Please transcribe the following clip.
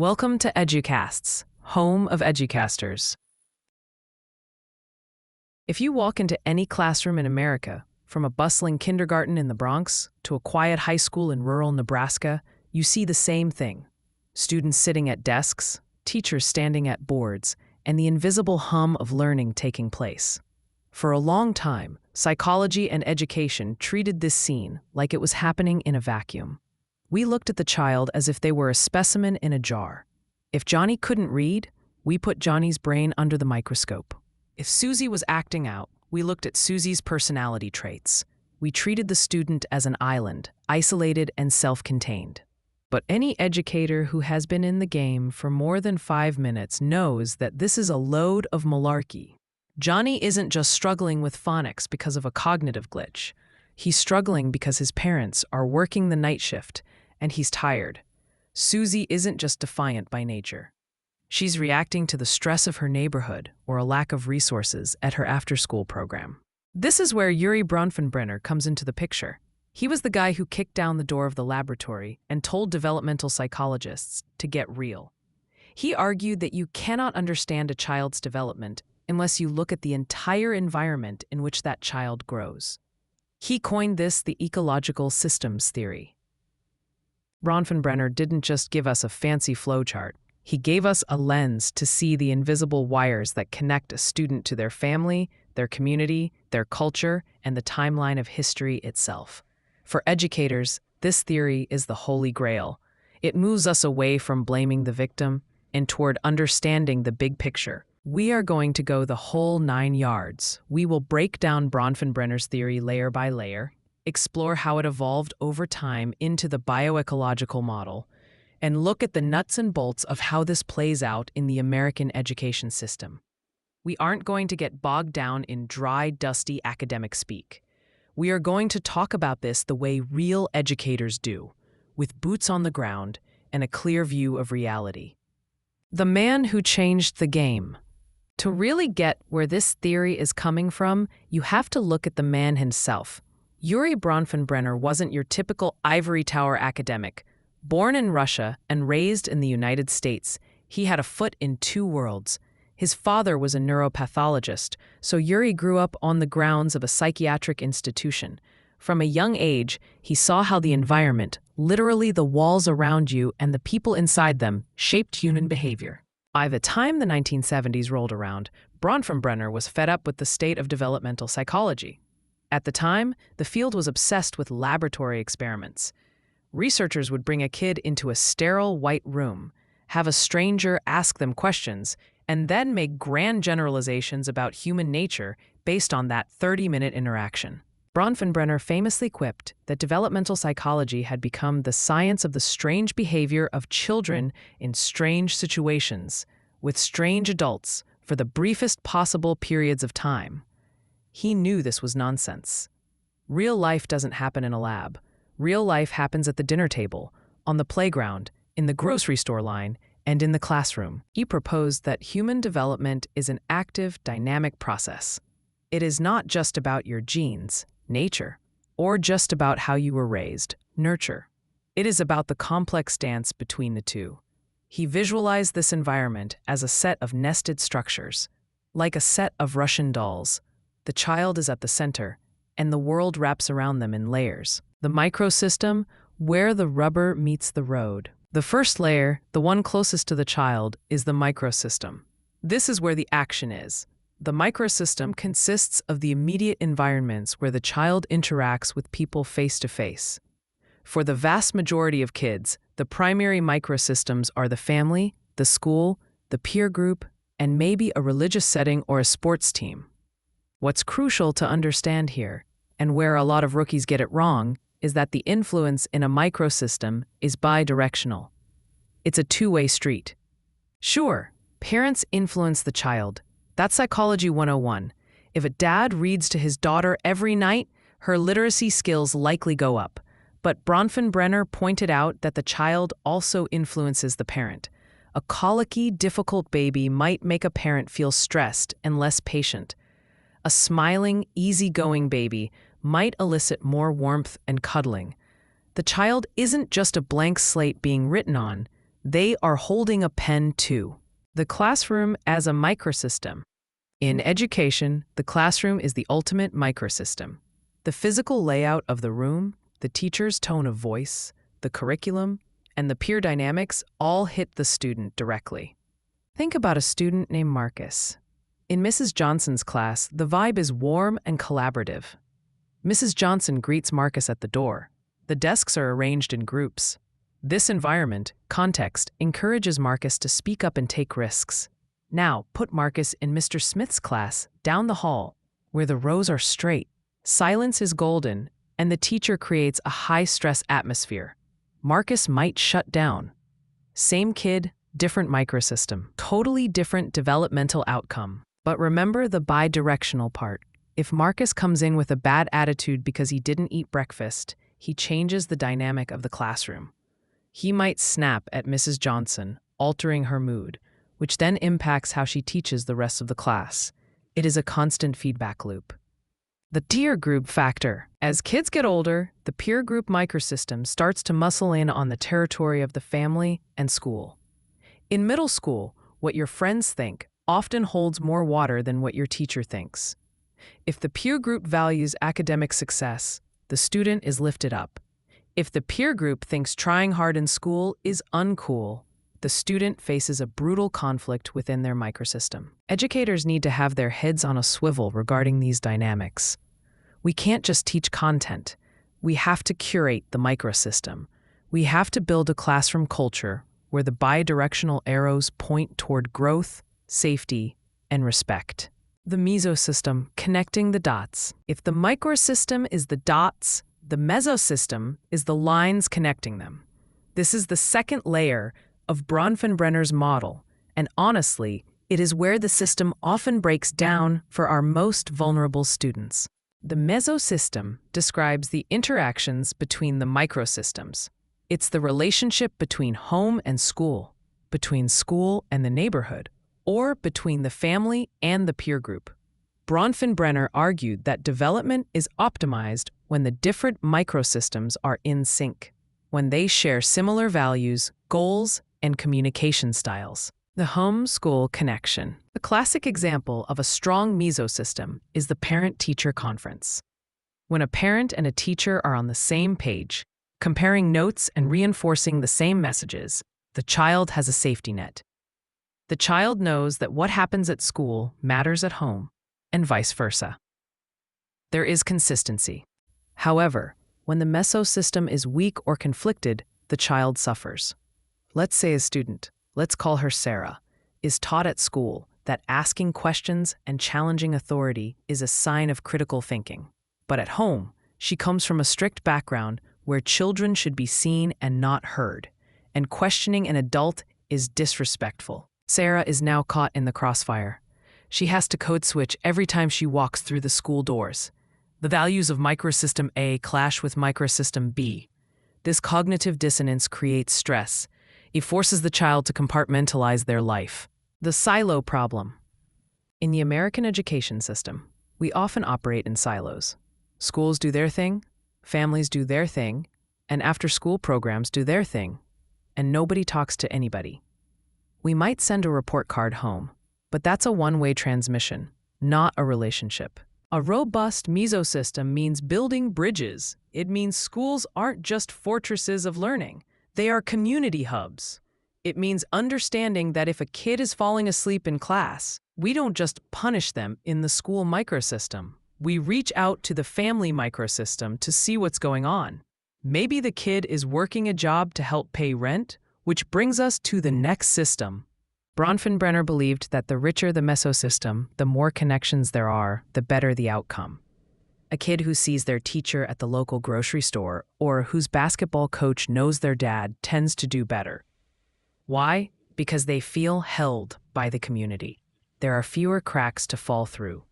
Welcome to EduCasts, home of EduCasters. If you walk into any classroom in America, from a bustling kindergarten in the Bronx to a quiet high school in rural Nebraska, you see the same thing. Students sitting at desks, teachers standing at boards, and the invisible hum of learning taking place. For a long time, psychology and education treated this scene like it was happening in a vacuum. We looked at the child as if they were a specimen in a jar. If Johnny couldn't read, we put Johnny's brain under the microscope. If Susie was acting out, we looked at Susie's personality traits. We treated the student as an island, isolated and self-contained. But any educator who has been in the game for more than 5 minutes knows that this is a load of malarkey. Johnny isn't just struggling with phonics because of a cognitive glitch. He's struggling because his parents are working the night shift and he's tired. Susie isn't just defiant by nature. She's reacting to the stress of her neighborhood or a lack of resources at her after-school program. This is where Bronfenbrenner comes into the picture. He was the guy who kicked down the door of the laboratory and told developmental psychologists to get real. He argued that you cannot understand a child's development unless you look at the entire environment in which that child grows. He coined this the ecological systems theory. Bronfenbrenner didn't just give us a fancy flowchart. He gave us a lens to see the invisible wires that connect a student to their family, their community, their culture, and the timeline of history itself. For educators, this theory is the holy grail. It moves us away from blaming the victim and toward understanding the big picture. We are going to go the whole 9 yards. We will break down Bronfenbrenner's theory layer by layer, explore how it evolved over time into the bioecological model, and look at the nuts and bolts of how this plays out in the American education system. We aren't going to get bogged down in dry, dusty academic speak. We are going to talk about this the way real educators do, with boots on the ground and a clear view of reality. The man who changed the game. To really get where this theory is coming from, you have to look at the man himself. Bronfenbrenner wasn't your typical ivory tower academic. Born in Russia and raised in the United States, he had a foot in 2 worlds. His father was a neuropathologist, so Yuri grew up on the grounds of a psychiatric institution. From a young age, he saw how the environment, literally the walls around you and the people inside them, shaped human behavior. By the time the 1970s rolled around, Bronfenbrenner was fed up with the state of developmental psychology. At the time, the field was obsessed with laboratory experiments. Researchers would bring a kid into a sterile white room, have a stranger ask them questions, and then make grand generalizations about human nature based on that 30-minute interaction. Bronfenbrenner famously quipped that developmental psychology had become the science of the strange behavior of children in strange situations, with strange adults, for the briefest possible periods of time. He knew this was nonsense. Real life doesn't happen in a lab. Real life happens at the dinner table, on the playground, in the grocery store line, and in the classroom. He proposed that human development is an active, dynamic process. It is not just about your genes, nature, or just about how you were raised, nurture. It is about the complex dance between the two. He visualized this environment as a set of nested structures, like a set of Russian dolls. The child is at the center, and the world wraps around them in layers. The microsystem, where the rubber meets the road. The first layer, the one closest to the child, is the microsystem. This is where the action is. The microsystem consists of the immediate environments where the child interacts with people face to face. For the vast majority of kids, the primary microsystems are the family, the school, the peer group, and maybe a religious setting or a sports team. What's crucial to understand here, and where a lot of rookies get it wrong, is that the influence in a microsystem is bidirectional. It's a two-way street. Sure, parents influence the child. That's Psychology 101. If a dad reads to his daughter every night, her literacy skills likely go up. But Bronfenbrenner pointed out that the child also influences the parent. A colicky, difficult baby might make a parent feel stressed and less patient. A smiling, easygoing baby might elicit more warmth and cuddling. The child isn't just a blank slate being written on. They are holding a pen too. The classroom as a microsystem. In education, the classroom is the ultimate microsystem. The physical layout of the room, the teacher's tone of voice, the curriculum, and the peer dynamics all hit the student directly. Think about a student named Marcus. In Mrs. Johnson's class, the vibe is warm and collaborative. Mrs. Johnson greets Marcus at the door. The desks are arranged in groups. This environment, context, encourages Marcus to speak up and take risks. Now, put Marcus in Mr. Smith's class, down the hall, where the rows are straight. Silence is golden, and the teacher creates a high-stress atmosphere. Marcus might shut down. Same kid, different microsystem. Totally different developmental outcome. But remember the bi-directional part. If Marcus comes in with a bad attitude because he didn't eat breakfast, he changes the dynamic of the classroom. He might snap at Mrs. Johnson, altering her mood, which then impacts how she teaches the rest of the class. It is a constant feedback loop. The peer group factor. As kids get older, the peer group microsystem starts to muscle in on the territory of the family and school. In middle school, what your friends think often holds more water than what your teacher thinks. If the peer group values academic success, the student is lifted up. If the peer group thinks trying hard in school is uncool, the student faces a brutal conflict within their microsystem. Educators need to have their heads on a swivel regarding these dynamics. We can't just teach content. We have to curate the microsystem. We have to build a classroom culture where the bi-directional arrows point toward growth, safety, and respect. The mesosystem, connecting the dots. If the microsystem is the dots, the mesosystem is the lines connecting them. This is the second layer of Bronfenbrenner's model, and honestly, it is where the system often breaks down for our most vulnerable students. The mesosystem describes the interactions between the microsystems. It's the relationship between home and school, between school and the neighborhood, or between the family and the peer group. Bronfenbrenner argued that development is optimized when the different microsystems are in sync, when they share similar values, goals, and communication styles. The home-school connection. A classic example of a strong mesosystem is the parent-teacher conference. When a parent and a teacher are on the same page, comparing notes and reinforcing the same messages, the child has a safety net. The child knows that what happens at school matters at home, and vice versa. There is consistency. However, when the mesosystem is weak or conflicted, the child suffers. Let's say a student, let's call her Sarah, is taught at school that asking questions and challenging authority is a sign of critical thinking. But at home, she comes from a strict background where children should be seen and not heard, and questioning an adult is disrespectful. Sarah is now caught in the crossfire. She has to code switch every time she walks through the school doors. The values of microsystem A clash with microsystem B. This cognitive dissonance creates stress. It forces the child to compartmentalize their life. The silo problem. In the American education system, we often operate in silos. Schools do their thing, families do their thing, and after-school programs do their thing, and nobody talks to anybody. We might send a report card home, but that's a one-way transmission, not a relationship. A robust mesosystem means building bridges. It means schools aren't just fortresses of learning. They are community hubs. It means understanding that if a kid is falling asleep in class, we don't just punish them in the school microsystem. We reach out to the family microsystem to see what's going on. Maybe the kid is working a job to help pay rent, which brings us to the next system. Bronfenbrenner believed that the richer the mesosystem, the more connections there are, the better the outcome. A kid who sees their teacher at the local grocery store or whose basketball coach knows their dad tends to do better. Why? Because they feel held by the community. There are fewer cracks to fall through.